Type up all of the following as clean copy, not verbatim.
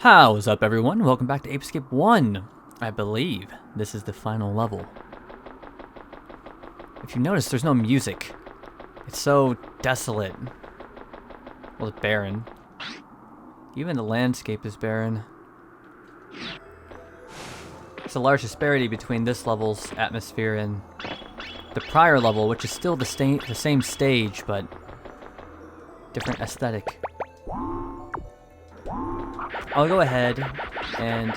How's up, everyone? Welcome back to Ape Escape 1. I believe this is the final level. If you notice, there's no music. It's so desolate. Well, it's barren. Even the landscape is barren. There's a large disparity between this level's atmosphere and the prior level, which is still the same stage, but different aesthetic. I'll go ahead and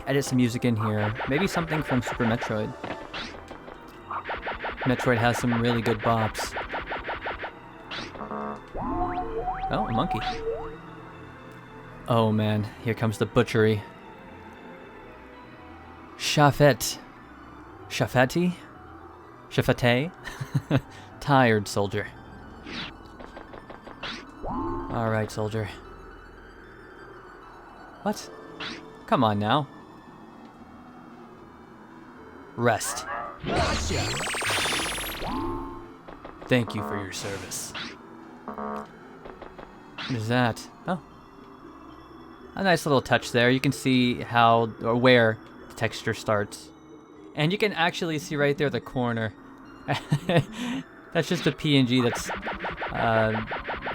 edit some music in here. Maybe something from Super Metroid. Metroid has some really good bops. Oh, a monkey. Oh man, here comes the butchery. Shafet. Shafeti? Shafete? Tired soldier. Alright, soldier. What? Come on now. Rest. Thank you for your service. What is that? Oh. A nice little touch there. You can see how or where the texture starts. And you can actually see right there the corner. That's just a PNG that's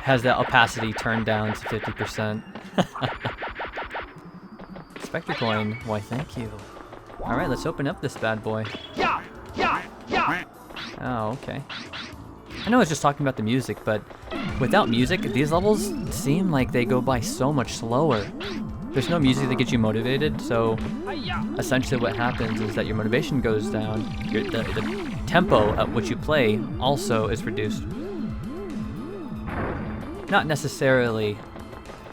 has the opacity turned down to 50%. Specter coin. Why, thank you. Alright, let's open up this bad boy. Oh, okay. I know I was just talking about the music, but without music, these levels seem like they go by so much slower. There's no music that gets you motivated, so essentially what happens is that your motivation goes down. The tempo at which you play also is reduced. Not necessarily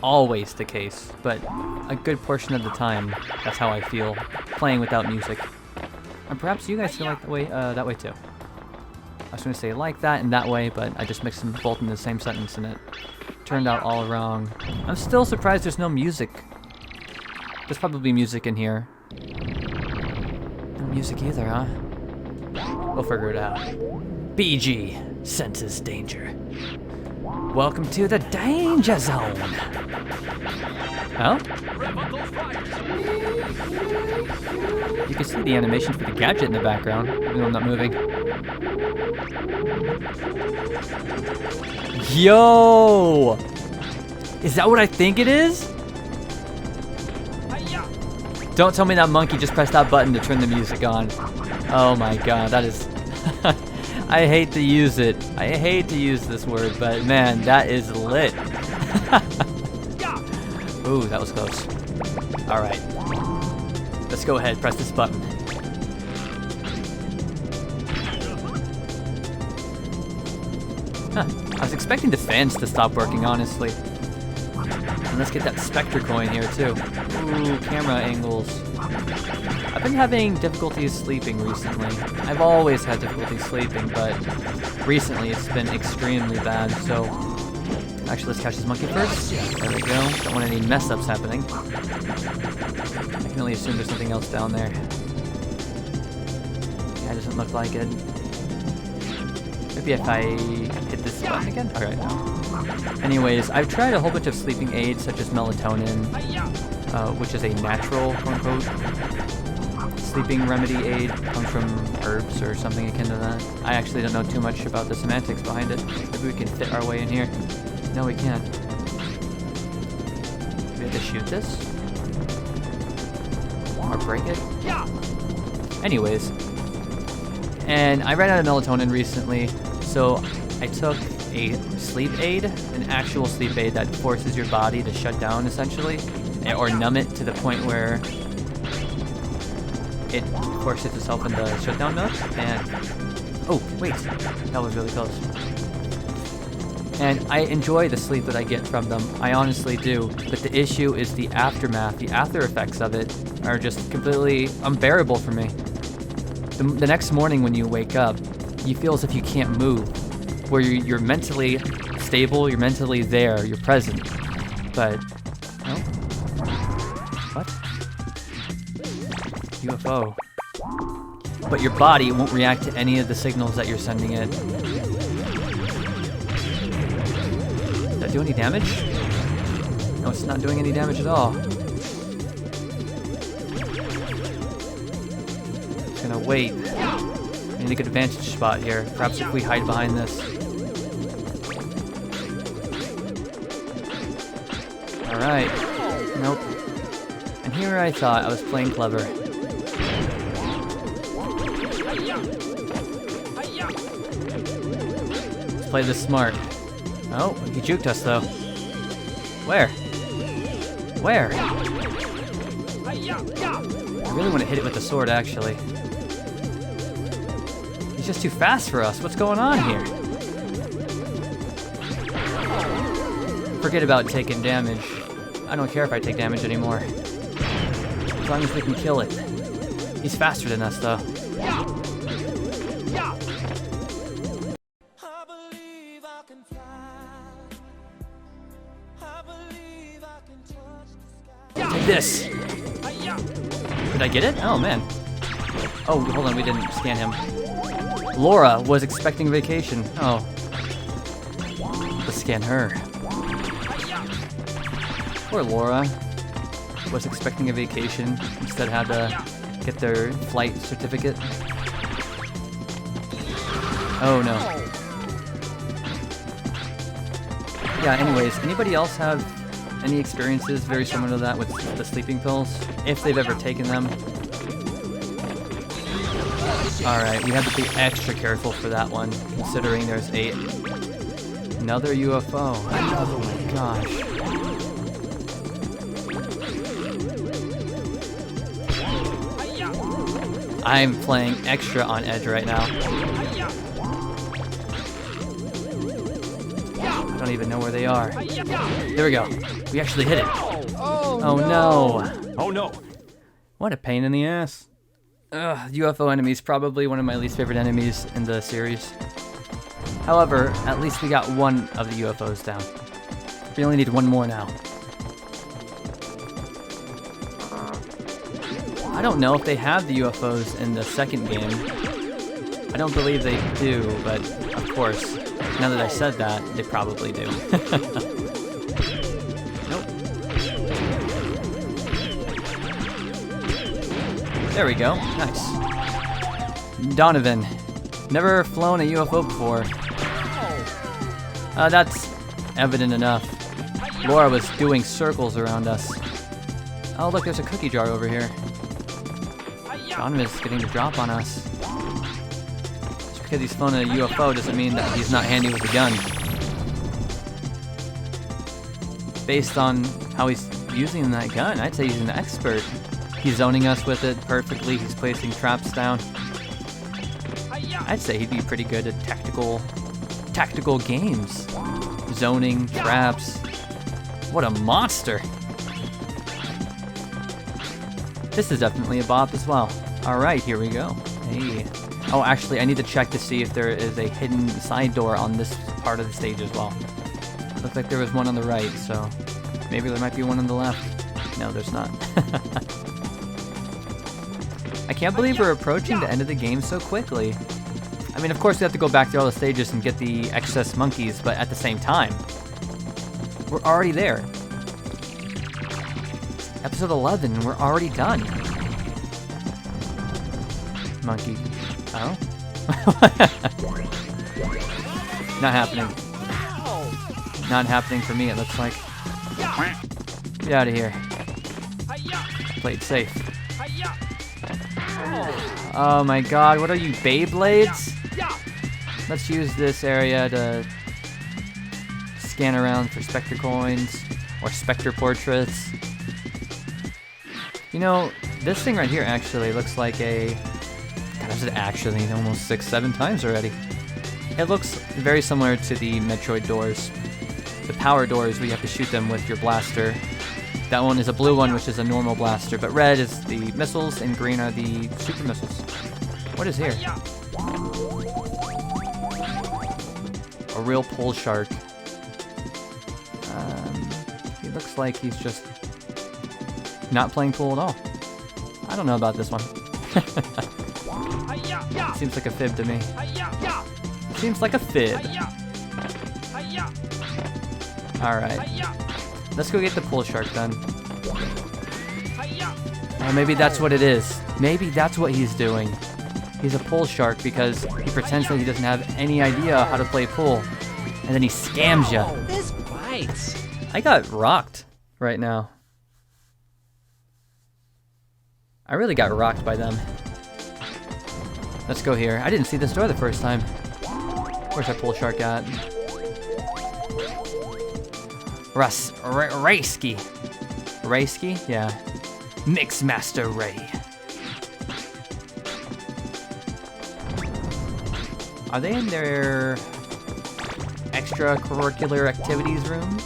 always the case, but a good portion of the time, that's how I feel playing without music. And perhaps you guys feel like that way too. I was going to say like that and that way, but I just mixed them both in the same sentence and it turned out all wrong. I'm still surprised there's no music. There's probably music in here. No music either, huh? We'll figure it out. BG senses danger. Welcome to the danger zone. Oh? You can see the animation for the gadget in the background, even though I'm not moving. Yo! Is that what I think it is? Don't tell me that monkey just pressed that button to turn the music on. Oh my god, that is... I hate to use it. I hate to use this word, but man, that is lit. Ooh, that was close. Alright. Let's go ahead, press this button. Huh. I was expecting the fans to stop working, honestly. And let's get that Specter coin here, too. Ooh, camera angles. I've been having difficulties sleeping recently. I've always had difficulty sleeping, but recently it's been extremely bad, so... Actually, let's catch this monkey first. There we go. Don't want any mess-ups happening. I can only assume there's something else down there. Yeah, it doesn't look like it. Maybe if I hit this button again? Alright, no. Anyways, I've tried a whole bunch of sleeping aids, such as melatonin, which is a natural, quote-unquote, sleeping remedy aid. Comes from herbs or something akin to that. I actually don't know too much about the semantics behind it. Maybe we can fit our way in here. No, we can't. Do we have to shoot this? Or break it? Anyways. And I ran out of melatonin recently, so I took a sleep aid, an actual sleep aid that forces your body to shut down, essentially, or numb it to the point where it forces itself into shutdown mode, and... Oh, wait, that was really close. And I enjoy the sleep that I get from them, I honestly do, but the issue is the aftermath, the after effects of it are just completely unbearable for me. The next morning when you wake up, you feel as if you can't move, where you're mentally stable, you're mentally there, you're present, but... Oh? What? UFO. But your body won't react to any of the signals that you're sending it. Did that do any damage? No, it's not doing any damage at all. Just gonna wait. I need a good vantage spot here. Perhaps if we hide behind this. Alright. Nope. And here I thought I was playing clever. Let's play this smart. Oh, he juked us though. Where? Where? I really want to hit it with the sword, actually. He's just too fast for us. What's going on here? Forget about taking damage. I don't care if I take damage anymore. As long as we can kill it. He's faster than us, though. Take this! Did I get it? Oh, man. Oh, hold on, we didn't scan him. Laura was expecting vacation. Oh. Let's scan her. Poor Laura was expecting a vacation, instead had to get their flight certificate. Oh no. Yeah, anyways, anybody else have any experiences very similar to that with the sleeping pills? If they've ever taken them. Alright, we have to be extra careful for that one, considering there's another UFO. Oh my gosh. I'm playing extra on edge right now. I don't even know where they are. There we go. We actually hit it. Oh no. Oh no. What a pain in the ass. Ugh, UFO enemies, probably one of my least favorite enemies in the series. However, at least we got one of the UFOs down. We only need one more now. I don't know if they have the UFOs in the second game. I don't believe they do, but of course, now that I said that, they probably do. Nope. There we go. Nice. Donovan. Never flown a UFO before. That's evident enough. Laura was doing circles around us. Oh, look, there's a cookie jar over here. Donovan's getting the drop on us. Just because he's flown a UFO doesn't mean that he's not handy with a gun. Based on how he's using that gun, I'd say he's an expert. He's zoning us with it perfectly. He's placing traps down. I'd say he'd be pretty good at tactical games. Zoning, traps. What a monster. This is definitely a bop as well. Alright, here we go. Hey. Oh, actually, I need to check to see if there is a hidden side door on this part of the stage as well. Looks like there was one on the right, so maybe there might be one on the left. No, there's not. I can't believe we're approaching the end of the game so quickly. I mean, of course, we have to go back through all the stages and get the excess monkeys, but at the same time, we're already there. Episode 11, we're already done. Monkey. Oh? Not happening. Not happening for me, it looks like. Get out of here. Play it safe. Oh my god, what are you, Beyblades? Let's use this area to scan around for Specter coins or Specter portraits. You know, this thing right here actually looks like a... God, I've said actually almost 6-7 times already. It looks very similar to the Metroid doors. The power doors where you have to shoot them with your blaster. That one is a blue one, which is a normal blaster, but red is the missiles and green are the super missiles. What is here? A real pole shark. He looks like he's just not playing pool at all. I don't know about this one. Seems like a fib to me. Seems like a fib. Alright. Let's go get the pool shark then. Oh, maybe that's what it is. Maybe that's what he's doing. He's a pool shark because he pretends that he doesn't have any idea how to play pool. And then he scams you. This bites. I got rocked right now. I really got rocked by them. Let's go here. I didn't see this door the first time. Where's our pool shark at? Rayski. Rayski? Yeah. Mixmaster Ray. Are they in their extracurricular activities rooms?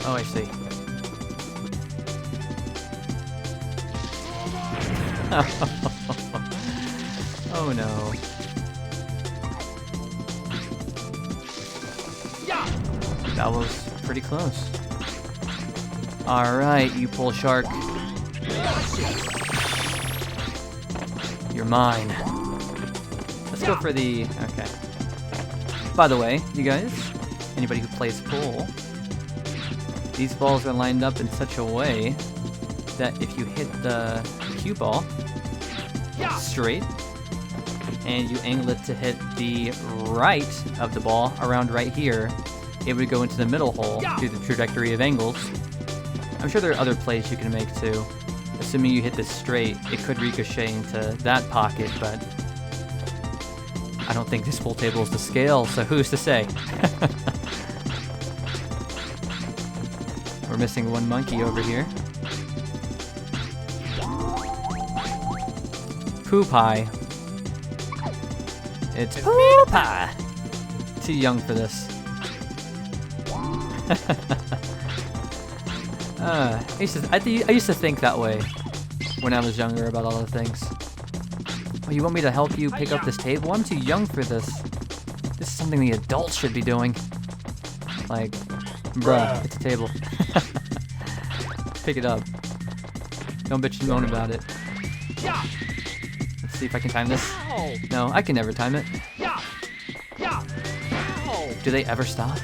Oh, I see. Oh no. That was pretty close. Alright, you pool shark. You're mine. Let's go for the... Okay. By the way, you guys, anybody who plays pool, these balls are lined up in such a way that if you hit the cue ball straight and you angle it to hit the right of the ball around right here, it would go into the middle hole through the trajectory of angles. I'm sure there are other plays you can make too. Assuming you hit this straight, it could ricochet into that pocket, but I don't think this pool table is to scale, so who's to say? We're missing one monkey over here. Poo Pie. It's Poo Pie! Too young for this. I used to think that way when I was younger about all the things. Oh, you want me to help you pick up this table? I'm too young for this. This is something the adults should be doing. Like, bruh, it's a table. Pick it up. Don't bitch and moan about it. Let's see if I can time this. No, I can never time it. Do they ever stop?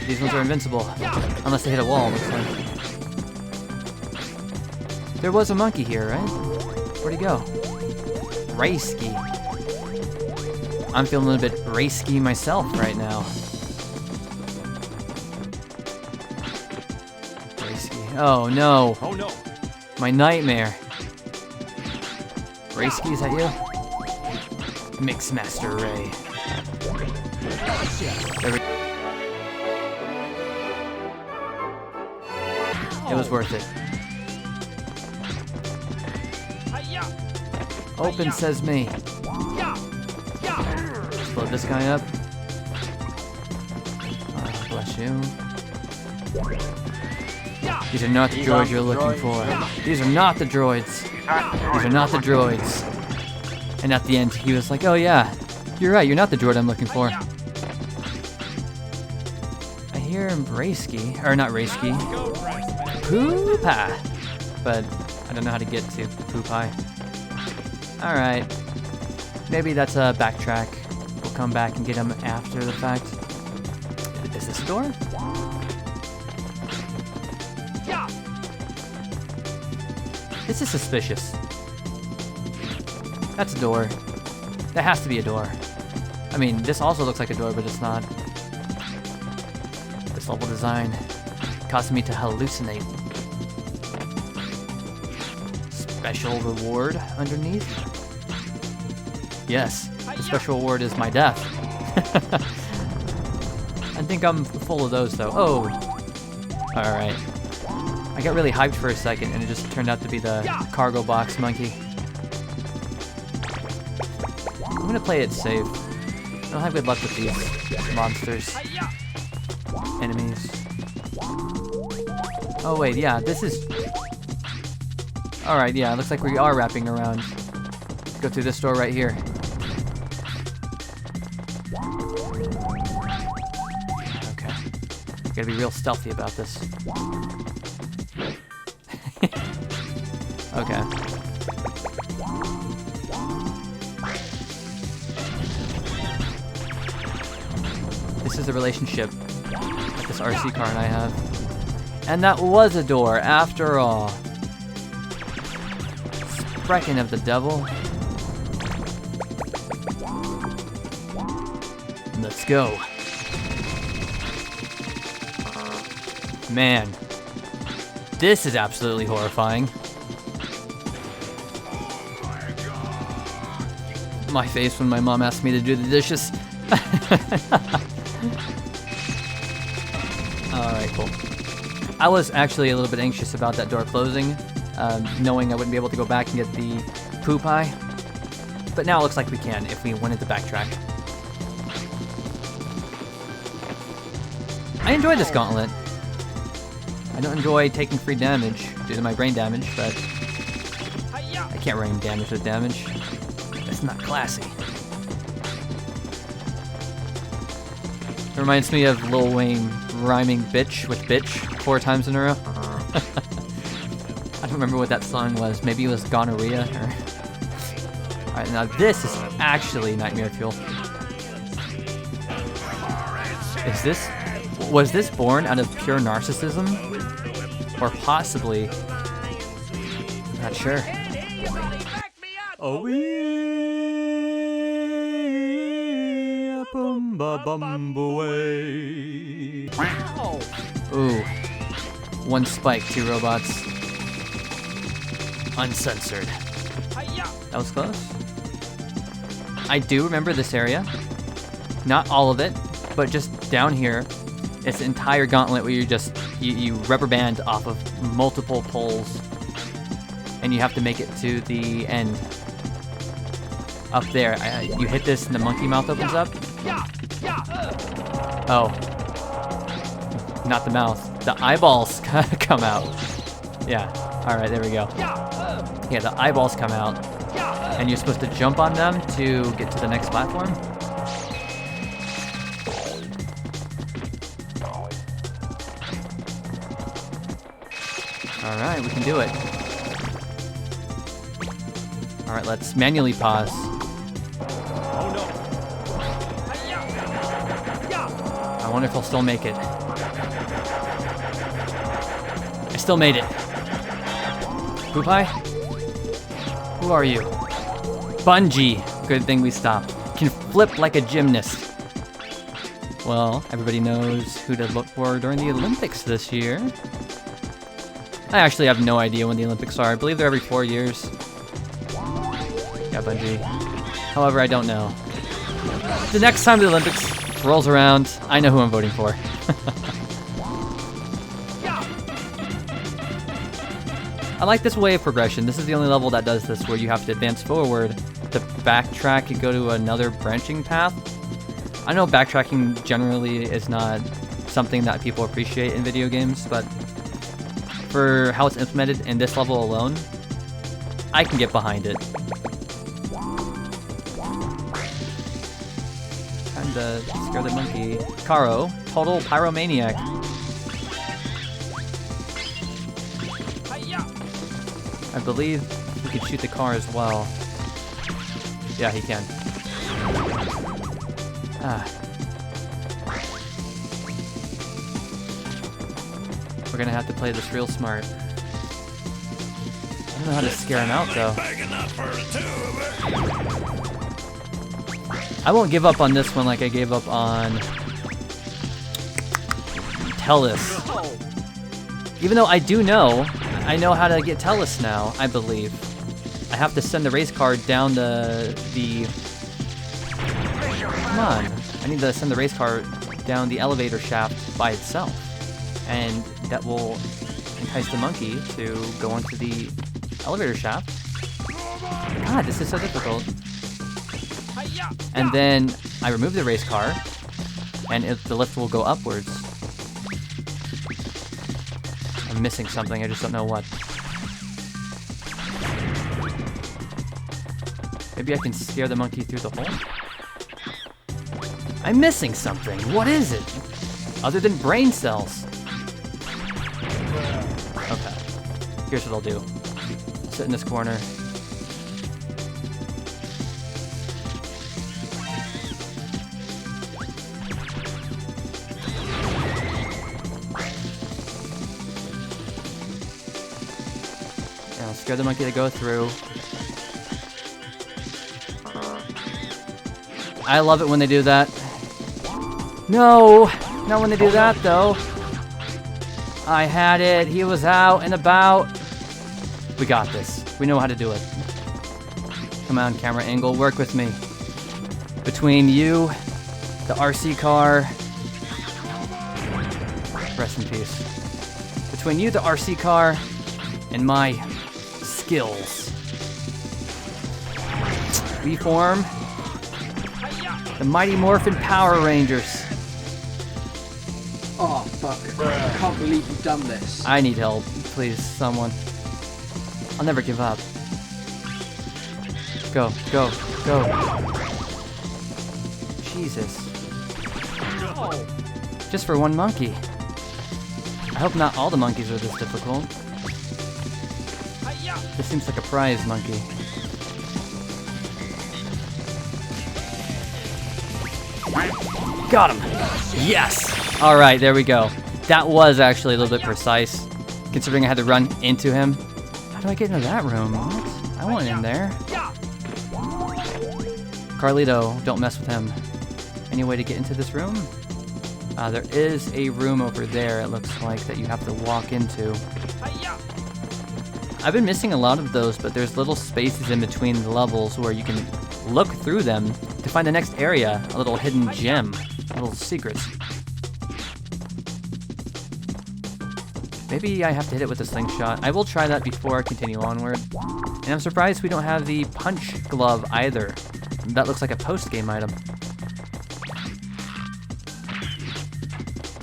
These ones are invincible. Unless they hit a wall, looks like. There was a monkey here, right? Where'd he go? Rayski. I'm feeling a little bit Rayski myself right now. Rayski. Oh no. Oh no. My nightmare. Rayski, is that you? Mixmaster Ray. There we go. It was worth it. Open sesame. Let's load this guy up. Bless you. These are not the droids you're looking for. These are not the droids. These are not the droids. And at the end, he was like, oh yeah, you're right, you're not the droid I'm looking for. I hear him Rayski, or not Rayski. Poo Pie. But I don't know how to get to Poo Pie. Alright. Maybe that's a backtrack. We'll come back and get him after the fact. Is this a door? This is suspicious. That's a door. That has to be a door. I mean, this also looks like a door, but it's not. This level design caused me to hallucinate. Special reward underneath? Yes, the special reward is my death. I think I'm full of those though. Oh! Alright. I got really hyped for a second and it just turned out to be the cargo box monkey. I'm gonna play it safe. I don't have good luck with these monsters. Enemies. Oh wait, yeah, this is... Alright, yeah, looks like we are wrapping around. Let's go through this door right here. Okay. Gotta be real stealthy about this. Okay. This is the relationship that this RC car and I have. And that was a door, after all. Sprechen of the devil. Let's go. Man, this is absolutely horrifying. My face when my mom asked me to do the dishes. Alright, cool. I was actually a little bit anxious about that door closing, knowing I wouldn't be able to go back and get the poo pie. But now it looks like we can if we wanted to backtrack. I enjoy this gauntlet. I don't enjoy taking free damage due to my brain damage, but I can't rain damage with damage. That's not classy. It reminds me of Lil Wayne rhyming bitch with bitch 4 times in a row. I don't remember what that song was. Maybe it was gonorrhea or... Alright, now this is actually nightmare fuel. Was this born out of pure narcissism? Or possibly... Not sure. Oh, ooh. 1 spike, 2 robots. Uncensored. That was close. I do remember this area. Not all of it, but just down here. It's an entire gauntlet where you rubber band off of multiple poles. And you have to make it to the end. Up there. You hit this and the monkey mouth opens up. Oh. Not the mouth. The eyeballs come out. Yeah. Alright, there we go. Yeah, the eyeballs come out. And you're supposed to jump on them to get to the next platform. Alright, we can do it. Alright, let's manually pause. I wonder if I'll still make it. I still made it. Poopai? Who are you? Bungee. Good thing we stopped. Can flip like a gymnast. Well, everybody knows who to look for during the Olympics this year. I actually have no idea when the Olympics are. I believe they're every 4 years. Yeah, Bungie. However, I don't know. The next time the Olympics rolls around, I know who I'm voting for. I like this way of progression. This is the only level that does this, where you have to advance forward to backtrack and go to another branching path. I know backtracking generally is not something that people appreciate in video games, but for how it's implemented in this level alone, I can get behind it. Time to scare the monkey. Karo, total pyromaniac. I believe he can shoot the car as well. Yeah, he can. Ah. We're gonna have to play this real smart. I don't know how to scare him out, though. I won't give up on this one like I gave up on Tellus. Even though I do know, I know how to get Tellus now, I believe. I have to send the race car down the... Come on. I need to send the race car down the elevator shaft by itself. And that will entice the monkey to go into the elevator shaft. God, this is so difficult. And then I remove the race car, and the lift will go upwards. I'm missing something, I just don't know what. Maybe I can scare the monkey through the hole? I'm missing something. What is it? Other than brain cells. Okay. Here's what I'll do. I'll sit in this corner. Scare the monkey to go through. I love it when they do that. No! Not when they do that, though. I had it. He was out and about. We got this. We know how to do it. Come on, camera angle. Work with me. Between you, the RC car... Rest in peace. Between you, the RC car, and my skills. We form the Mighty Morphin Power Rangers. Oh, fuck. I can't believe you've done this. I need help. Please, someone. I'll never give up. Go, go, go. Jesus. Just for one monkey. I hope not all the monkeys are this difficult. This seems like a prize monkey. Got him! Yes! Alright, there we go. That was actually a little bit precise, considering I had to run into him. How do I get into that room? What? I want in there. Carlito, don't mess with him. Any way to get into this room? There is a room over there, it looks like, that you have to walk into. I've been missing a lot of those, but there's little spaces in between the levels where you can look through them to find the next area, a little hidden gem, a little secret. Maybe I have to hit it with a slingshot. I will try that before I continue onward. And I'm surprised we don't have the punch glove either. That looks like a post-game item.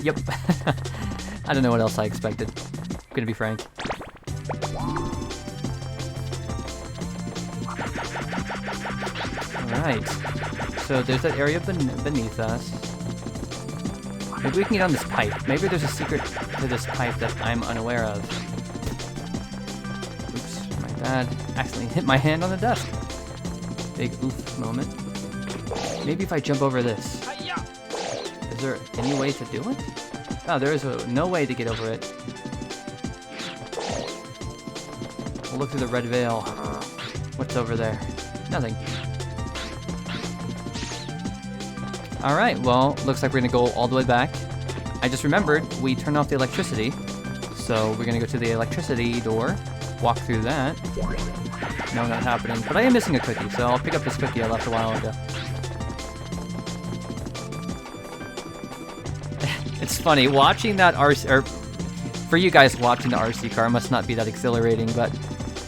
Yep. I don't know what else I expected. I'm gonna be frank. Alright. So there's that area beneath us. Maybe we can get on this pipe. Maybe there's a secret to this pipe that I'm unaware of. Oops, my bad. Accidentally hit my hand on the desk. Big oof moment. Maybe if I jump over this. Is there any way to do it? Oh, there is no way to get over it. We'll look through the red veil. What's over there? Nothing. Alright, well, looks like we're gonna go all the way back. I just remembered we turned off the electricity. So we're gonna go to the electricity door, walk through that. No, not happening. But I am missing a cookie, so I'll pick up this cookie I left a while ago. It's funny, watching that RC, or for you guys watching the RC car must not be that exhilarating, but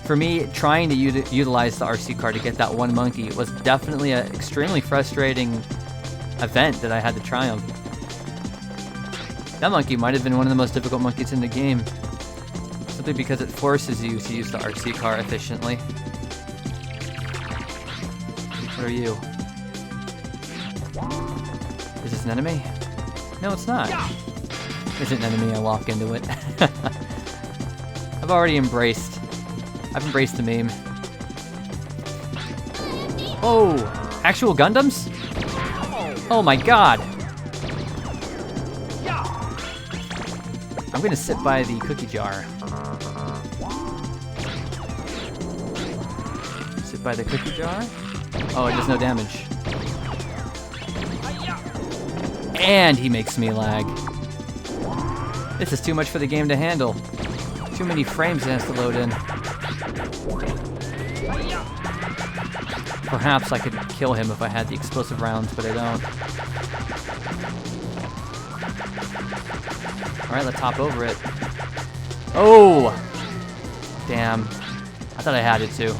for me, trying to utilize the RC car to get that one monkey was definitely an extremely frustrating event that I had to triumph. That monkey might have been one of the most difficult monkeys in the game, simply because it forces you to use the RC car efficiently. What are you? Is this an enemy? No, it's not. It's an enemy, I walk into it. I've embraced the meme. Oh! Actual Gundams? Oh my god! I'm gonna sit by the cookie jar. Sit by the cookie jar? Oh, it does no damage. And he makes me lag. This is too much for the game to handle. Too many frames it has to load in. Perhaps I could kill him if I had the explosive rounds, but I don't. Alright, let's hop over it. Oh! Damn. I thought I had it too.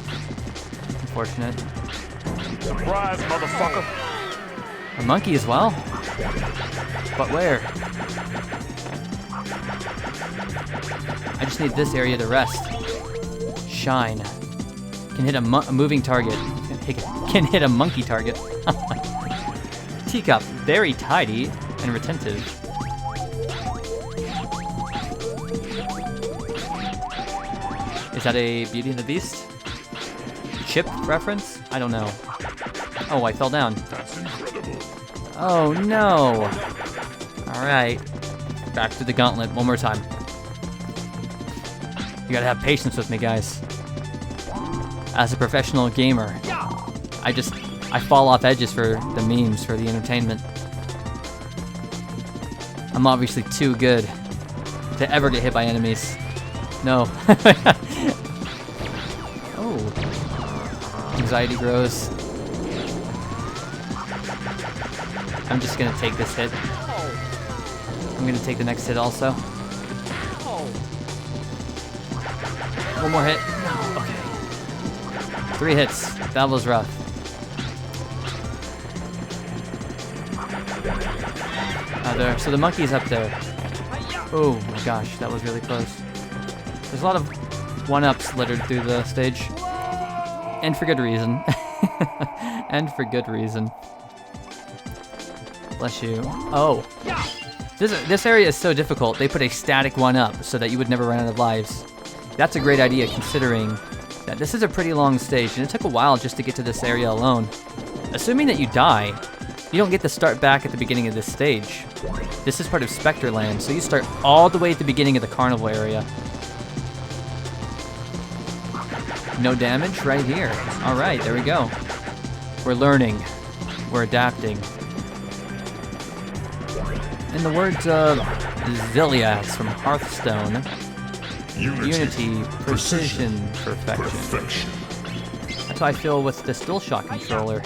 Unfortunate. Surprise, motherfucker! A monkey as well? But where? I just need this area to rest. Shine. Can hit a moving target. Can hit a monkey target. Teacup. Very tidy and retentive. Is that a Beauty and the Beast? Chip reference? I don't know. Oh, I fell down. That's incredible. Oh no! Alright. Back to the gauntlet one more time. You gotta have patience with me, guys. as a professional gamer. I fall off edges for the memes, for the entertainment. I'm obviously too good to ever get hit by enemies. No. Oh. Anxiety grows. I'm just gonna take this hit. I'm gonna take the next hit also. One more hit. Okay. 3 hits. That was rough. So the monkey's up there. Oh my gosh, that was really close. There's a lot of 1-ups littered through the stage. And for good reason. And for good reason. Bless you. Oh. This area is so difficult. They put a static 1-up so that you would never run out of lives. That's a great idea considering that this is a pretty long stage and it took a while just to get to this area alone. Assuming that you die, you don't get to start back at the beginning of this stage. This is part of Specter land, so you start all the way at the beginning of the carnival area. No damage right here. Alright, there we go. We're learning. We're adapting. In the words of Ziliax from Hearthstone, Unity, precision, perfection. That's how I feel with this DualShock controller.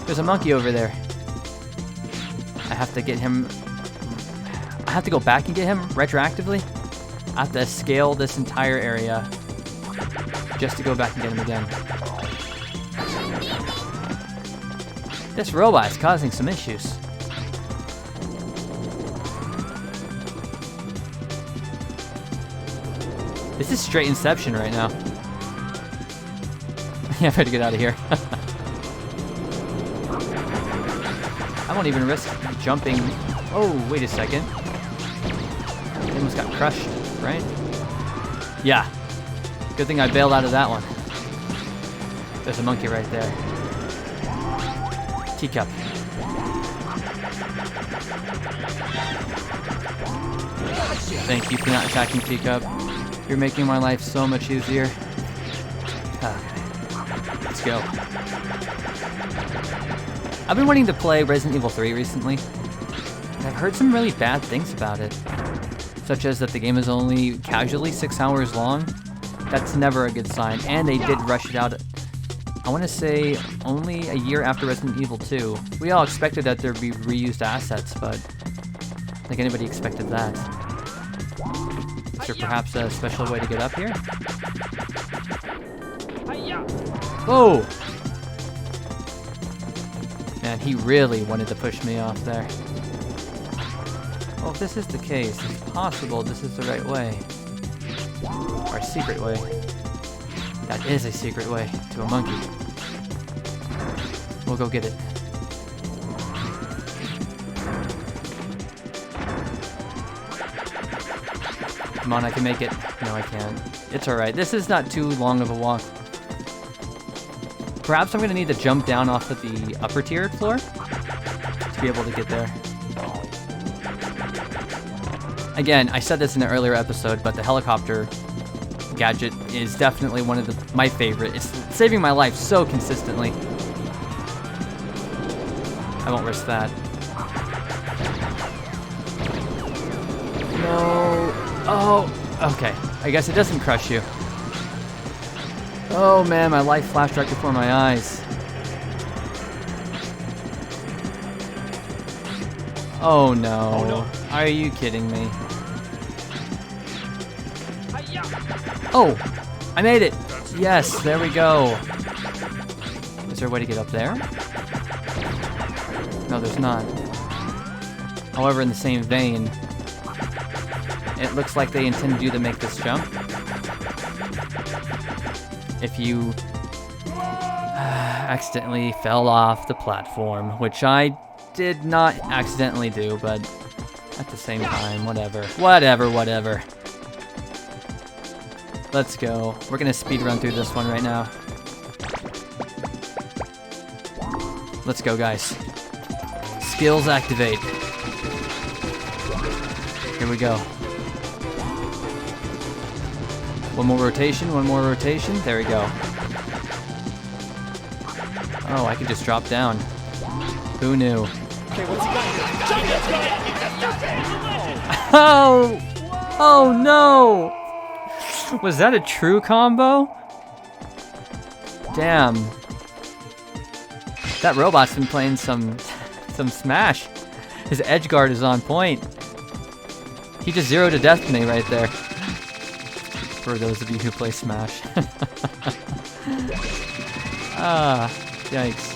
There's a monkey over there. I have to get him... I have to go back and get him retroactively. I have to scale this entire area just to go back and get him again. This robot is causing some issues. This is straight Inception right now. Yeah, I better get out of here. I won't even risk jumping. Oh, wait a second. They almost got crushed, right? Yeah. Good thing I bailed out of that one. There's a monkey right there. Teacup. Thank you for not attacking Teacup. You're making my life so much easier. Okay. Let's go. I've been wanting to play Resident Evil 3 recently. I've heard some really bad things about it. Such as that the game is only casually 6 hours long. That's never a good sign. And they did rush it out, I want to say, only a year after Resident Evil 2. We all expected that there'd be reused assets, but I think anybody expected that. Is there perhaps a special way to get up here? Whoa! Man, he really wanted to push me off there. Well, if this is the case, it's possible this is the right way. Or a secret way. That is a secret way to a monkey. We'll go get it. Come on, I can make it. No, I can't. It's alright. This is not too long of a walk. Perhaps I'm going to need to jump down off of the upper tiered floor to be able to get there. Again, I said this in an earlier episode, but the helicopter gadget is definitely one of my favorite. It's saving my life so consistently. I won't risk that. No. Oh, okay. I guess it doesn't crush you. Oh man, my life flashed right before my eyes. Oh no. Oh no. Are you kidding me? Oh! I made it! Yes, there we go. Is there a way to get up there? No, there's not. However, in the same vein, it looks like they intended you to make this jump. If you accidentally fell off the platform, which I did not accidentally do, but at the same time, whatever. Whatever. Let's go. We're gonna speed run through this one right now. Let's go, guys. Skills activate. Here we go. One more rotation. There we go. Oh, I could just drop down. Who knew? Okay, what's he got here? Oh! Oh no! Was that a true combo? Damn. That robot's been playing some Smash. His edge guard is on point. He just zeroed to death me right there. For those of you who play Smash. Ah, yikes.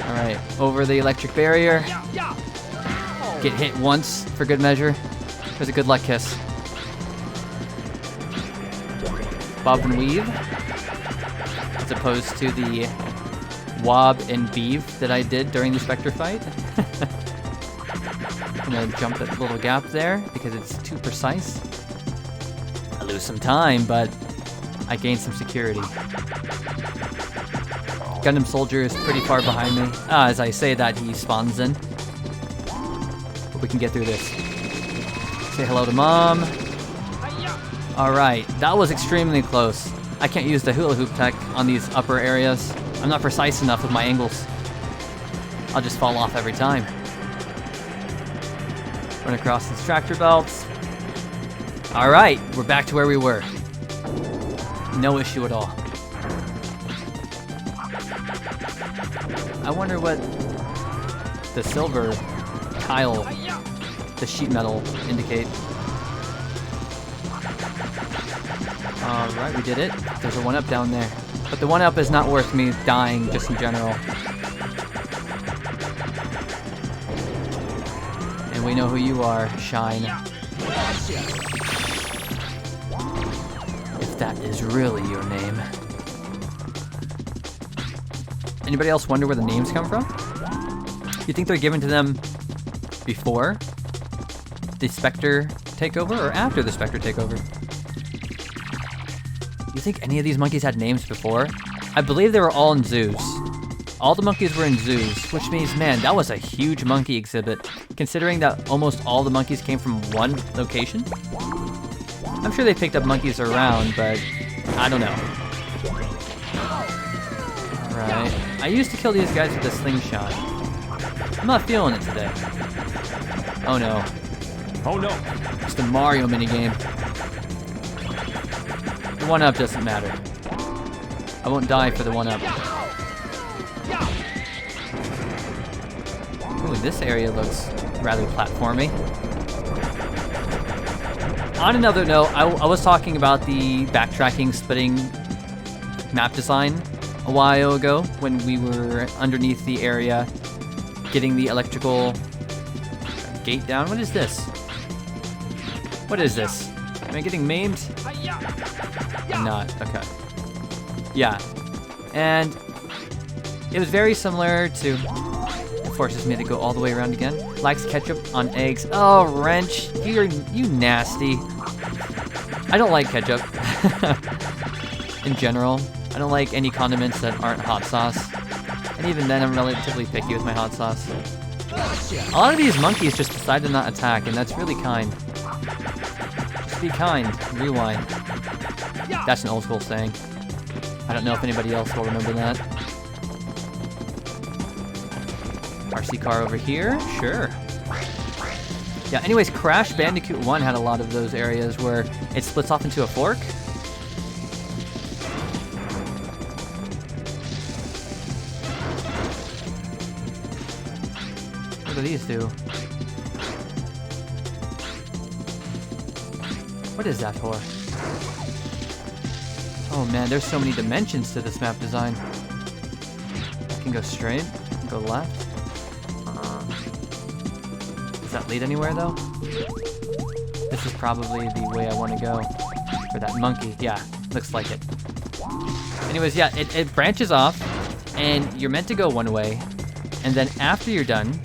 Alright, over the electric barrier. Get hit once for good measure. It was a good luck kiss. Bob and weave. As opposed to the wob and beave that I did during the Specter fight. I'm gonna jump that little gap there because it's too precise. I lose some time, but I gain some security. Gundam Soldier is pretty far behind me. As I say that, he spawns in. But we can get through this. Say hello to Mom. Alright, that was extremely close. I can't use the hula hoop tech on these upper areas. I'm not precise enough with my angles. I'll just fall off every time. Run across these tractor belts. Alright, we're back to where we were. No issue at all. I wonder what the silver tile, the sheet metal, indicate. Alright, we did it. There's a 1-up down there. But the 1-up is not worth me dying just in general. And we know who you are, Shine. If that is really your name. Anybody else wonder where the names come from? You think they're given to them before the Specter takeover or after the Specter takeover? You think any of these monkeys had names before? I believe they were all in zoos. All the monkeys were in zoos, which means, man, that was a huge monkey exhibit, considering that almost all the monkeys came from one location. I'm sure they picked up monkeys around, but I don't know. Alright. I used to kill these guys with a slingshot. I'm not feeling it today. Oh no. Oh no. It's the Mario minigame. The 1-up doesn't matter. I won't die for the 1-up. Ooh, this area looks rather platformy. On another note, I was talking about the backtracking, splitting map design a while ago when we were underneath the area getting the electrical gate down. What is this? What is this? Am I getting maimed? I'm not. Okay. Yeah. And it was very similar to... It forces me to go all the way around again. Likes ketchup on eggs. Oh, wrench. You nasty. I don't like ketchup. In general. I don't like any condiments that aren't hot sauce. And even then, I'm relatively picky with my hot sauce. A lot of these monkeys just decide to not attack, and that's really kind. Just be kind. Rewind. That's an old school saying. I don't know if anybody else will remember that. RC car over here? Sure. Yeah, anyways, Crash Bandicoot 1 had a lot of those areas where it splits off into a fork. What do these do? What is that for? Oh man, there's so many dimensions to this map design. I can go straight, I can go left. Does that lead anywhere though? This is probably the way I want to go. For that monkey. Yeah, looks like it. Anyways, yeah, it branches off, and you're meant to go one way, and then after you're done,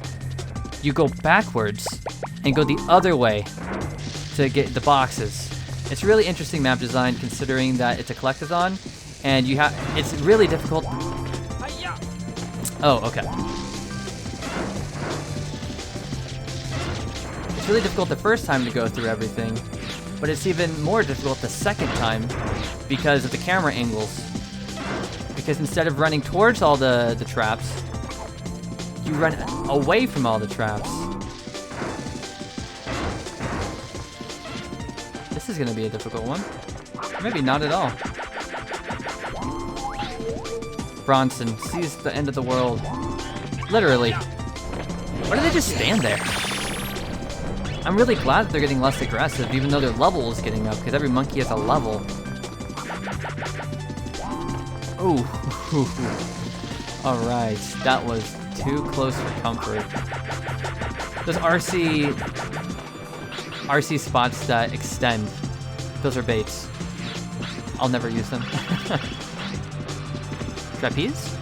you go backwards and go the other way to get the boxes. It's really interesting map design considering that it's a collectathon, and it's really difficult. Oh, okay. It's really difficult the first time to go through everything, but it's even more difficult the second time because of the camera angles. Because instead of running towards all the traps, you run away from all the traps. This is gonna be a difficult one. Maybe not at all. Bronson sees the end of the world. Literally. Why do they just stand there? I'm really glad that they're getting less aggressive, even though their level is getting up, because every monkey has a level. Ooh. Alright, that was too close for comfort. Those RC spots that extend, those are baits. I'll never use them. Trapeze?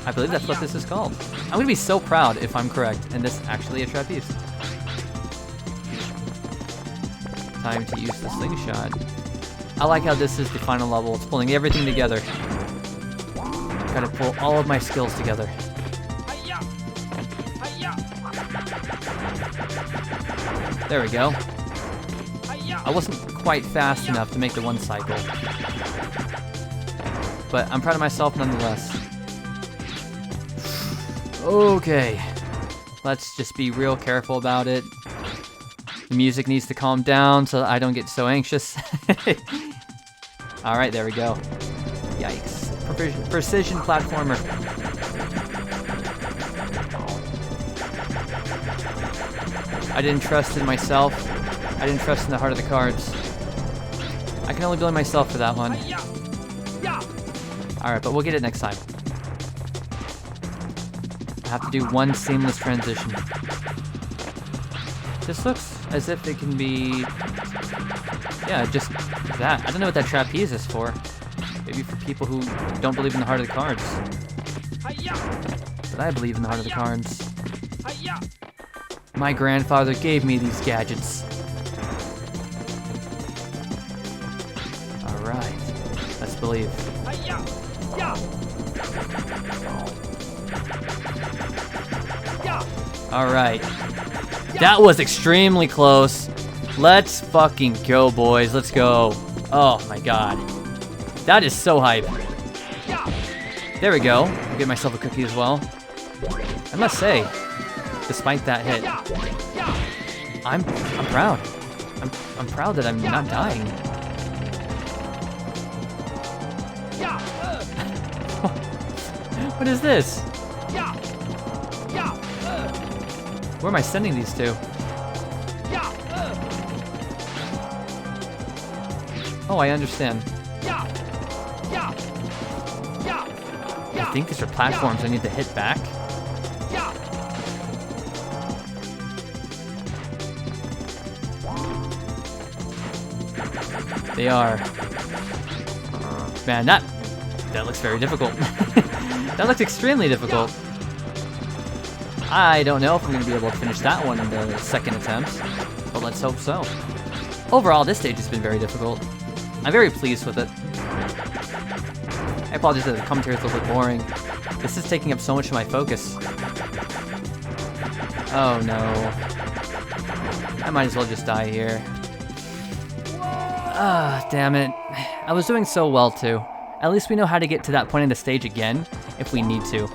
I believe that's what this is called. I'm gonna be so proud if I'm correct, and this is actually a trapeze. Time to use the slingshot. I like how this is the final level. It's pulling everything together. Gotta pull all of my skills together. There we go. I wasn't quite fast enough to make the one cycle. But I'm proud of myself nonetheless. Okay. Let's just be real careful about it. The music needs to calm down so that I don't get so anxious. Alright, there we go. Yikes. Precision platformer. I didn't trust in myself. I didn't trust in the heart of the cards. I can only blame myself for that one. Alright, but we'll get it next time. I have to do one seamless transition. This looks as if it can be... yeah, just that. I don't know what that trapeze is for. Maybe for people who don't believe in the heart of the cards. But I believe in the heart of the cards. My grandfather gave me these gadgets. Alright, let's believe. Alright. That was extremely close. Let's fucking go, boys. Let's go. Oh my god. That is so hype. There we go. I'll get myself a cookie as well. I must say, despite that hit, I'm proud. I'm proud that I'm not dying. What is this? Where am I sending these to? Oh, I understand. I think these are platforms I need to hit back. They are. Man, that looks very difficult. That looks extremely difficult. I don't know if I'm going to be able to finish that one in the second attempt, but let's hope so. Overall, this stage has been very difficult. I'm very pleased with it. I apologize that the commentary is a little bit boring. This is taking up so much of my focus. Oh no. I might as well just die here. Ah, damn it. I was doing so well too. At least we know how to get to that point in the stage again, if we need to.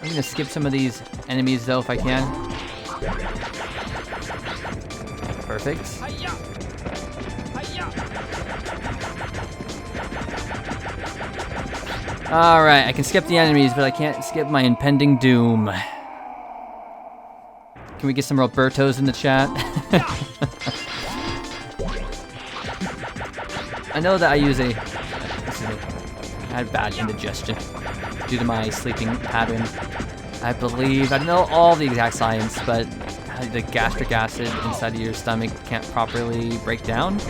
I'm gonna skip some of these enemies though if I can. Perfect. Alright, I can skip the enemies, but I can't skip my impending doom. Can we get some Robertos in the chat? I know that I use I had bad indigestion due to my sleeping pattern. I believe, I don't know all the exact science, but the gastric acid inside of your stomach can't properly break down,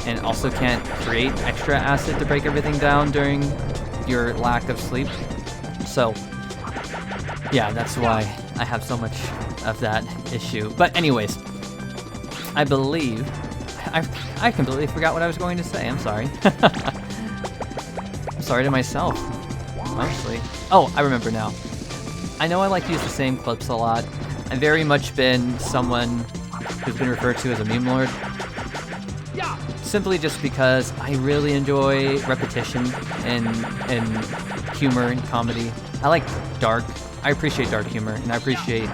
and also can't create extra acid to break everything down during your lack of sleep. So, yeah, that's why I have so much of that issue. But anyways, I believe... I completely forgot what I was going to say. I'm sorry. I'm sorry to myself, mostly. Oh, I remember now. I know I like to use the same clips a lot. I've very much been someone who's been referred to as a meme lord. Simply just because I really enjoy repetition and humor and comedy. I like dark. I appreciate dark humor, and I appreciate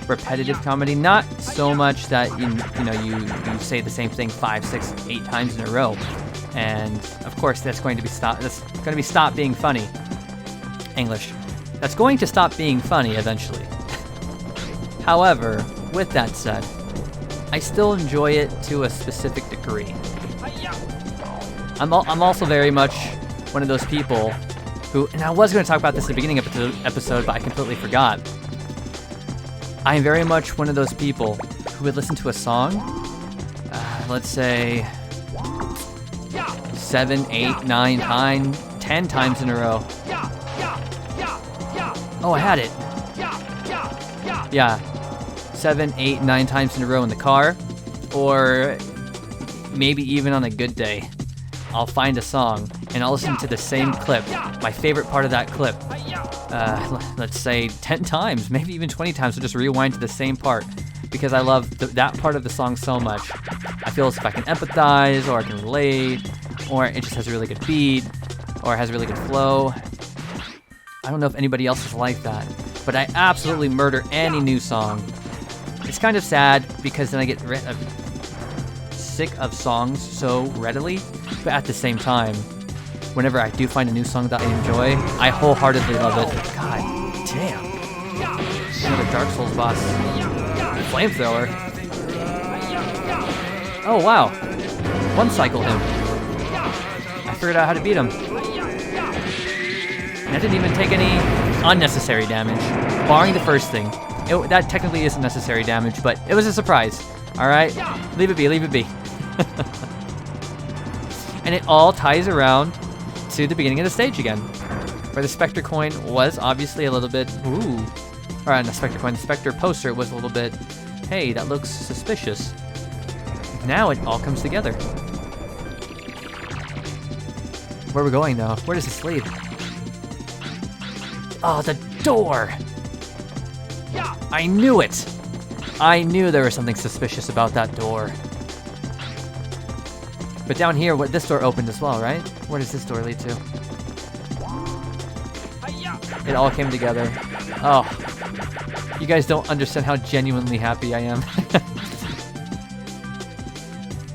repetitive comedy. Not so much that you say the same thing 5, 6, 8 times in a row, and of course that's going to stop being funny. English. That's going to stop being funny eventually. However, with that said, I still enjoy it to a specific degree. I'm also very much one of those people who, and I was going to talk about this at the beginning of the episode, but I completely forgot. I am very much one of those people who would listen to a song, let's say 7, 8, 9, 10 times in a row. Oh, I had it. Yeah, 7, 8, 9 times in a row in the car, or maybe even on a good day. I'll find a song and I'll listen to the same clip, my favorite part of that clip, let's say 10 times, maybe even 20 times. I'll just rewind to the same part because I love that part of the song so much. I feel as if I can empathize, or I can relate, or it just has a really good beat, or it has a really good flow. I don't know if anybody else is like that, but I absolutely murder any new song. It's kind of sad because then I get sick of songs so readily, but at the same time, whenever I do find a new song that I enjoy, I wholeheartedly love it. God damn. Another Dark Souls boss. Flamethrower. Oh wow. One cycle him. I figured out how to beat him. And I didn't even take any unnecessary damage, barring the first thing. That technically isn't necessary damage, but it was a surprise. Alright? Leave it be, leave it be. And it all ties around to the beginning of the stage again, where the Specter coin was obviously a little bit, ooh. Alright, not Specter coin, the Specter poster was a little bit, hey, that looks suspicious. Now it all comes together. Where are we going though? Where does this lead? Oh, the door! I knew it! I knew there was something suspicious about that door. But down here, this door opened as well, right? Where does this door lead to? It all came together. Oh. You guys don't understand how genuinely happy I am.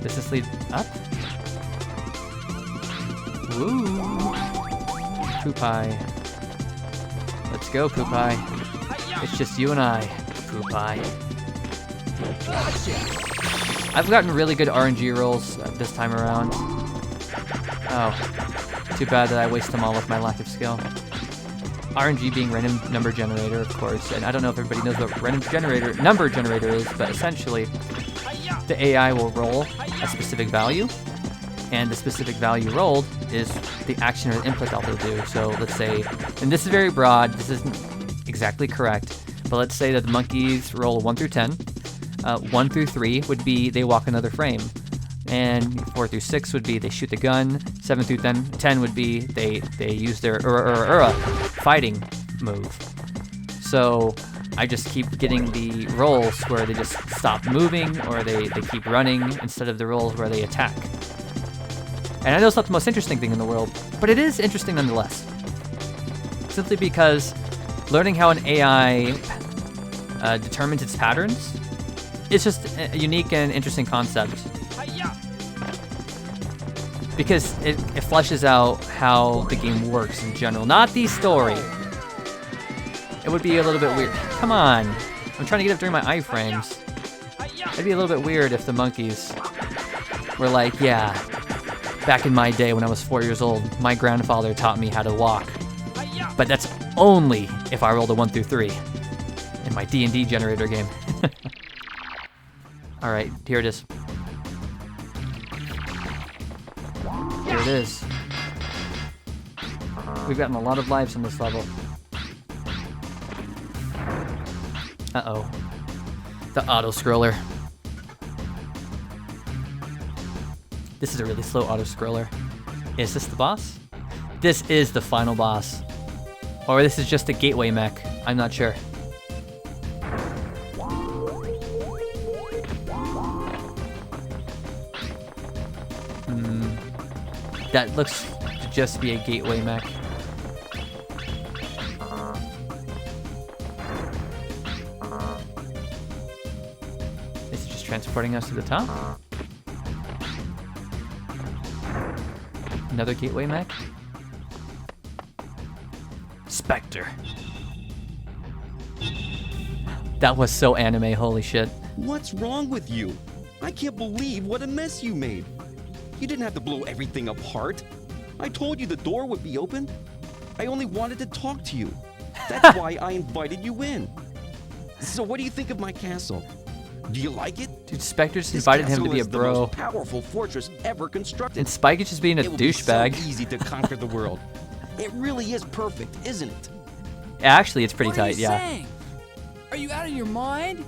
Does this lead up? Woo! Poopai. Let's go, Poopai. It's just you and I, Poopai. I've gotten really good RNG rolls this time around. Oh, too bad that I waste them all with my lack of skill. RNG being random number generator, of course, and I don't know if everybody knows what random number generator is, but essentially, the AI will roll a specific value, and the specific value rolled is the action or the input that they'll do. So let's say, and this is very broad, this isn't exactly correct, but let's say that the monkeys roll a 1 through 10. 1 through 3 would be they walk another frame, and 4 through 6 would be they shoot the gun. 7 through 10 would be they use their fighting move. So I just keep getting the rolls where they just stop moving, or they keep running, instead of the rolls where they attack. And I know it's not the most interesting thing in the world, but it is interesting nonetheless. Simply because learning how an AI determines its patterns, it's just a unique and interesting concept. Because it fleshes out how the game works in general, not the story. It would be a little bit weird. Come on. I'm trying to get up during my iframes. It'd be a little bit weird if the monkeys were like, yeah, back in my day when I was 4 years old, my grandfather taught me how to walk. But that's only if I rolled a 1 through 3 in my D&D generator game. Alright, here it is. Here it is. We've gotten a lot of lives on this level. Uh-oh. The auto-scroller. This is a really slow auto-scroller. Is this the boss? This is the final boss. Or this is just a gateway mech. I'm not sure. That looks to just be a gateway mech. Is it just transporting us to the top? Another gateway mech? Specter. That was so anime, holy shit. What's wrong with you? I can't believe what a mess you made. You didn't have to blow everything apart. I told you the door would be open. I only wanted to talk to you. That's why I invited you in. So what do you think of my castle? Do you like it? Dude, Specter's This invited him to castle be a is the bro. most powerful fortress ever constructed. And Spike is just being a It will be so douchebag. easy to conquer the world. It really is perfect, isn't it? Actually, it's pretty What are tight, you yeah. saying? Are you out of your mind?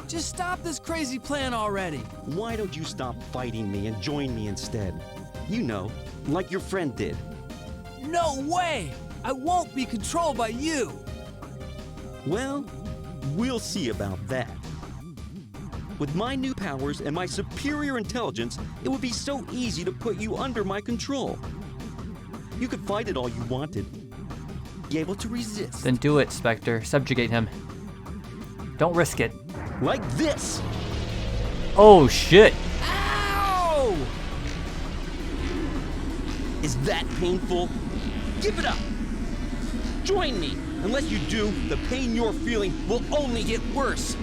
Just stop this crazy plan already. Why don't you stop fighting me and join me instead? You know, like your friend did. No way! I won't be controlled by you. Well, we'll see about that. With my new powers and my superior intelligence, it would be so easy to put you under my control. You could fight it all you wanted. Be able to resist. Then do it, Specter. Subjugate him. Don't risk it. Like this! Oh, shit. Ow! Is that painful? Give it up! Join me! Unless you do, the pain you're feeling will only get worse.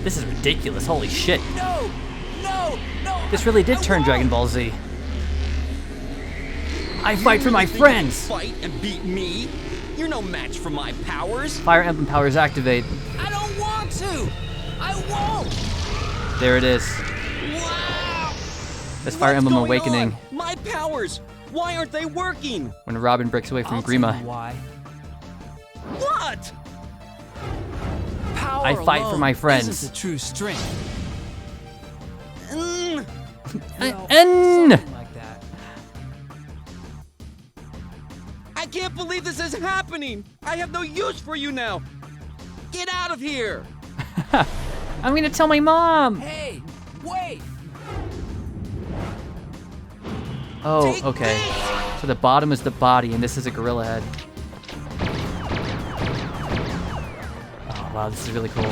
This is ridiculous. Holy shit. No! No! No! This really did I turn won't. Dragon Ball Z. I fight for my You really think you friends! can fight and beat me? You're no match for my powers. Fire Emblem powers activate. I don't want to! I won't! There it is. Wow! That's Fire What's Emblem going Awakening. on? My powers! Why aren't they working? When Robin breaks away from I'll tell Grima. you why. What? Power I fight for alone my friends. Isn't the true strength. Mm. Well, N. something like that. I can't believe this is happening! I have no use for you now! Get out of here! I'm gonna tell my mom! Hey, wait! Oh, Take okay. this! So the bottom is the body, and this is a gorilla head. Oh, wow, this is really cool.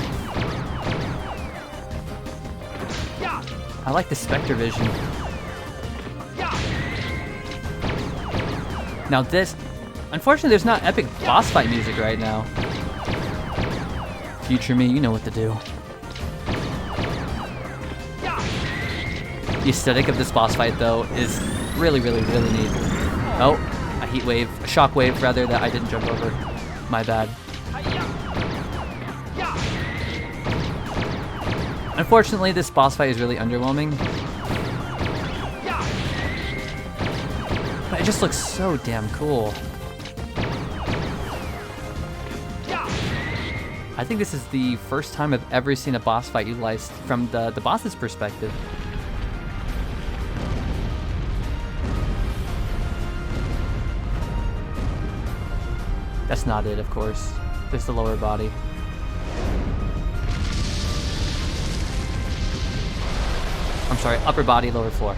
I like the Specter vision. Now this... Unfortunately, there's not epic boss fight music right now. Future me, you know what to do. The aesthetic of this boss fight, though, is really, really, really neat. Oh, a heat wave, a shock wave, rather, that I didn't jump over. My bad. Unfortunately, this boss fight is really underwhelming. But it just looks so damn cool. I think this is the first time I've ever seen a boss fight utilized from the boss's perspective. That's not it, of course. There's the lower body. I'm sorry, upper body, lower floor.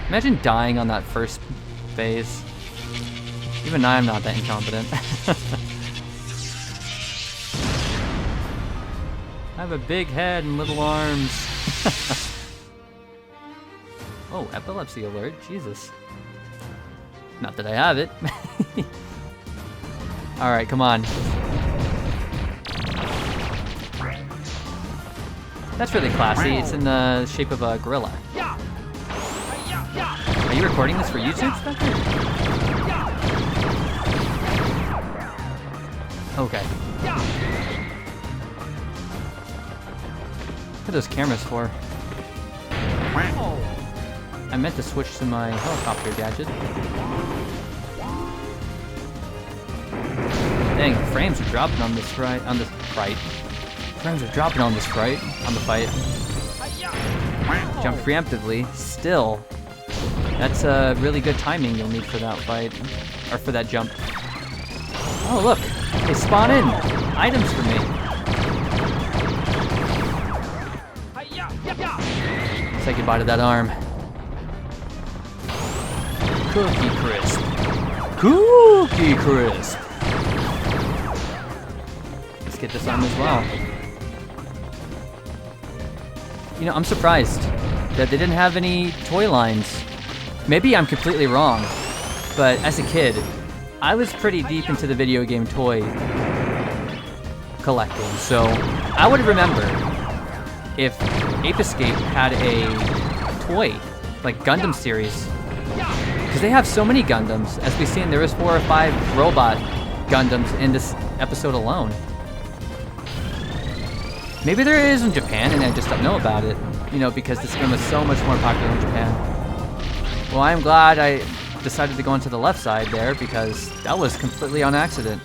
Imagine dying on that first phase. Even I'm not that incompetent. I have a big head and little arms. Oh, epilepsy alert, Jesus. Not that I have it. Alright, come on. That's really classy. It's in the shape of a gorilla. Are you recording this for YouTube, Specter? Okay. What are those cameras for? I meant to switch to my helicopter gadget. Dang, the frames are dropping on this right. Frames are dropping on this right on the fight. Jump preemptively. Still, that's really good timing you'll need for that fight, or for that jump. Oh look, they spawn in items for me. Say goodbye to that arm. Cookie crisp. Cookie crisp. Let's get this arm as well. You know, I'm surprised that they didn't have any toy lines. Maybe I'm completely wrong, but as a kid, I was pretty deep into the video game toy collecting, so I would remember if Ape Escape had a toy, like Gundam series, because they have so many Gundams. As we've seen, there was 4 or 5 robot Gundams in this episode alone. Maybe there is in Japan and I just don't know about it, you know, because this game was so much more popular in Japan. Well, I'm glad I decided to go into the left side there because that was completely on accident.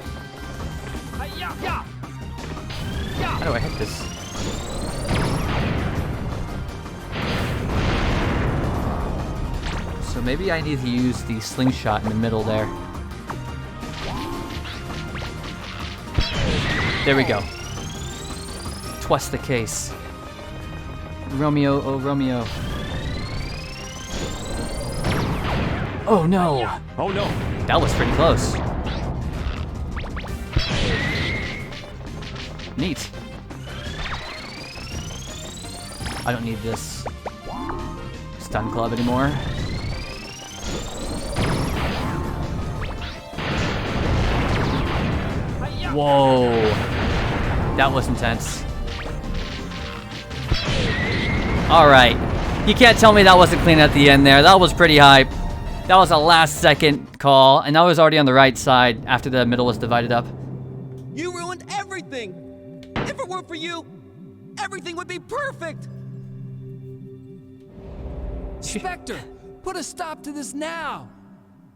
How do I hit this? So maybe I need to use the slingshot in the middle there. There we go. Twas the case. Romeo, oh Romeo. Oh no! Oh no! That was pretty close. Neat. I don't need this stun club anymore. Whoa! That was intense. Alright. You can't tell me that wasn't clean at the end there. That was pretty hype. That was a last second call, and I was already on the right side after the middle was divided up. You ruined everything! If it weren't for you, everything would be perfect! Specter, put a stop to this now.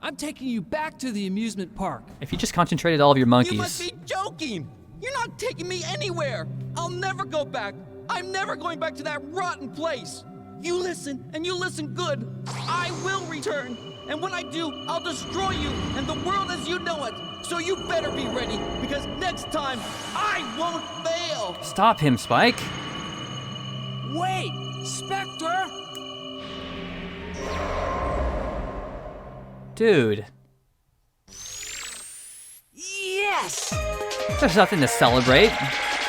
I'm taking you back to the amusement park. If you just concentrated all of your monkeys. You must be joking! You're not taking me anywhere! I'll never go back! I'm never going back to that rotten place! You listen, and you listen good! I will return! And when I do, I'll destroy you and the world as you know it! So you better be ready, because next time, I won't fail! Stop him, Spike! Wait! Specter! Dude. Yes! There's nothing to celebrate.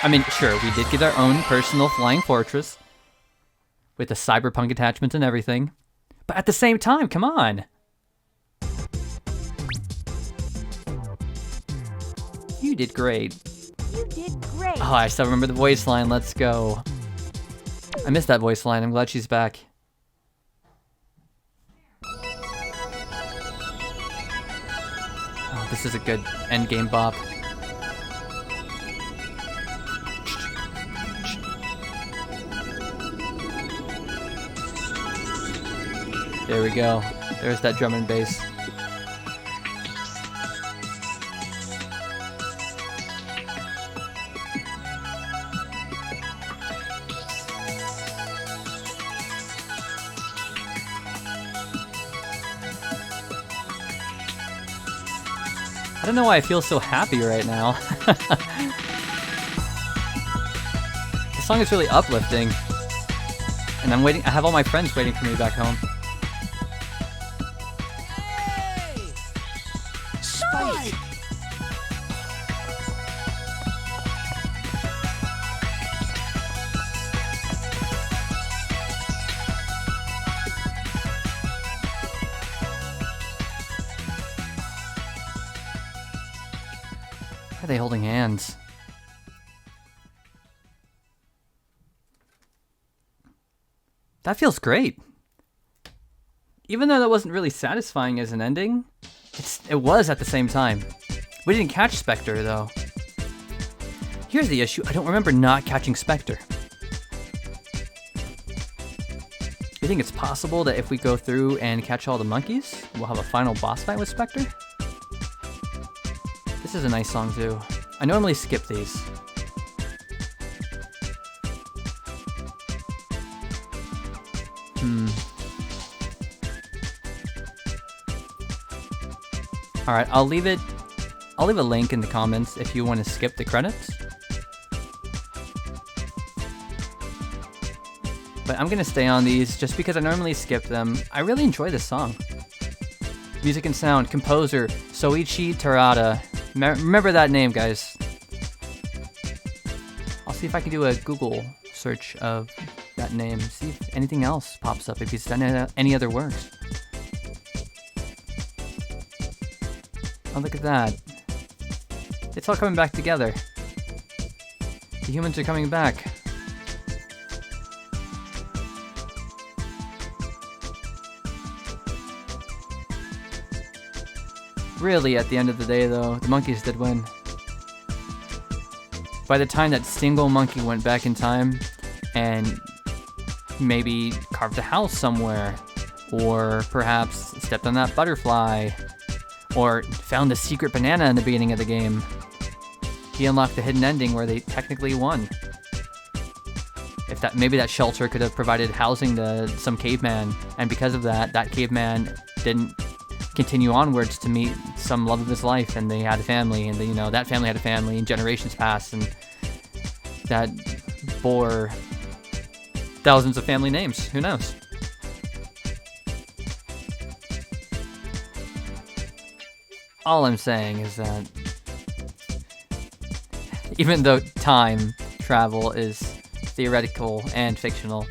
I mean, sure, we did get our own personal flying fortress with the cyberpunk attachments and everything. But at the same time, come on. You did great. You did great. Oh, I still remember the voice line. Let's go. I missed that voice line. I'm glad she's back. Oh, this is a good endgame bop. There we go. There's that drum and bass. I don't know why I feel so happy right now. The song is really uplifting. And I'm waiting, I have all my friends waiting for me back home. Hey! Spike! Why are they holding hands? That feels great. Even though that wasn't really satisfying as an ending, it was at the same time. We didn't catch Specter, though. Here's the issue. I don't remember not catching Specter. You think it's possible that if we go through and catch all the monkeys, we'll have a final boss fight with Specter? This is a nice song, too. I normally skip these. Alright, I'll leave a link in the comments if you want to skip the credits. but I'm gonna stay on these just because I normally skip them. I really enjoy this song. Music and sound, composer, Soichi Terada. Remember that name, guys. I'll see if I can do a Google search of that name, see if anything else pops up, if he's done any other works. Oh, look at that. It's all coming back together. The humans are coming back. Really, at the end of the day, though, the monkeys did win. By the time that single monkey went back in time and maybe carved a house somewhere, or perhaps stepped on that butterfly, or found the secret banana in the beginning of the game, he unlocked the hidden ending where they technically won. If that, maybe that shelter could have provided housing to some caveman, and because of that, that caveman didn't continue onwards to meet some love of his life, and they had a family, and you know, that family had a family, and generations passed, and that bore thousands of family names. Who knows? All I'm saying is that even though time travel is theoretical and fictional,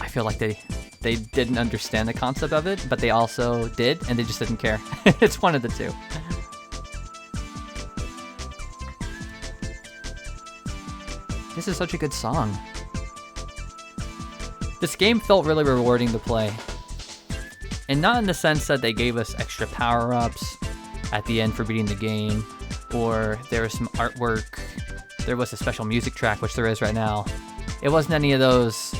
I feel like they didn't understand the concept of it, but they also did, and they just didn't care. It's one of the two. This is such a good song. This game felt really rewarding to play. And not in the sense that they gave us extra power-ups at the end for beating the game, or there was some artwork, there was a special music track, which there is right now. It wasn't any of those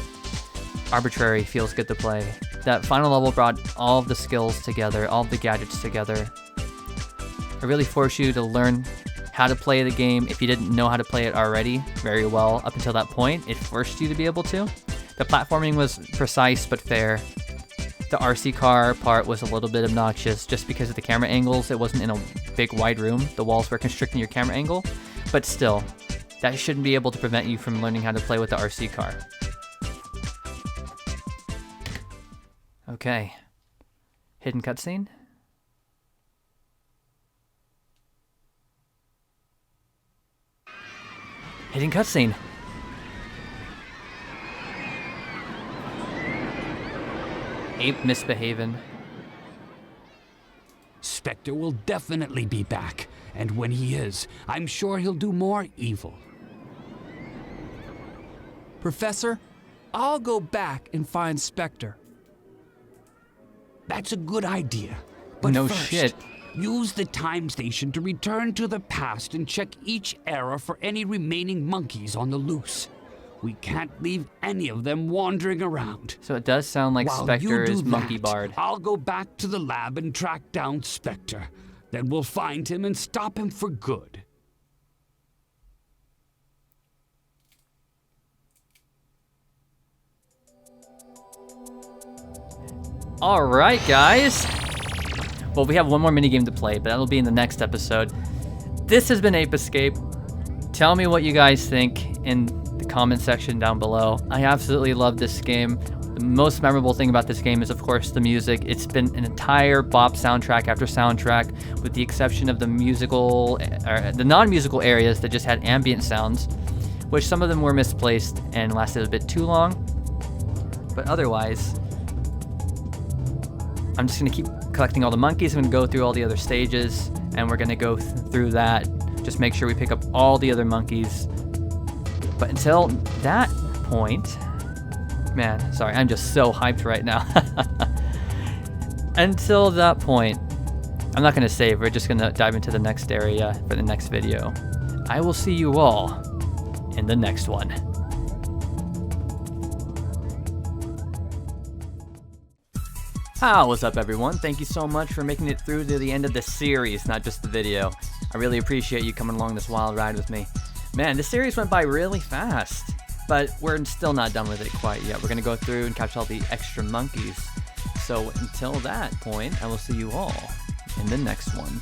arbitrary feels good to play. That final level brought all of the skills together, all of the gadgets together. It really forced you to learn how to play the game if you didn't know how to play it already very well up until that point. It forced you to be able to. The platforming was precise but fair. The RC car part was a little bit obnoxious just because of the camera angles. It wasn't in a big wide room. The walls were constricting your camera angle, but still, that shouldn't be able to prevent you from learning how to play with the RC car. Okay. Hidden cutscene? Hidden cutscene. Ape misbehaving. Specter will definitely be back, and when he is, I'm sure he'll do more evil. Professor, I'll go back and find Specter. That's a good idea. But No first, shit. use the time station to return to the past and check each era for any remaining monkeys on the loose. We can't leave any of them wandering around. So it does sound like While Specter you do is Monkey that, Bard. I'll go back to the lab and track down Specter. Then we'll find him and stop him for good. Alright, guys. Well, we have one more minigame to play, but that'll be in the next episode. This has been Ape Escape. Tell me what you guys think in the comment section down below. I absolutely love this game. The most memorable thing about this game is, of course, the music. It's been an entire bop soundtrack after soundtrack, with the exception of the musical, or the non-musical areas that just had ambient sounds, which some of them were misplaced and lasted a bit too long. But otherwise, I'm just gonna keep collecting all the monkeys. I'm gonna go through all the other stages, and we're gonna go through that. Just make sure we pick up all the other monkeys. But until that point, man, sorry, I'm just so hyped right now. Until that point, I'm not gonna save. We're just gonna dive into the next area for the next video. I will see you all in the next one. What's up, everyone? Thank you so much for making it through to the end of the series, not just the video. I really appreciate you coming along this wild ride with me. Man, this series went by really fast, but we're still not done with it quite yet. We're gonna go through and catch all the extra monkeys. So until that point, I will see you all in the next one.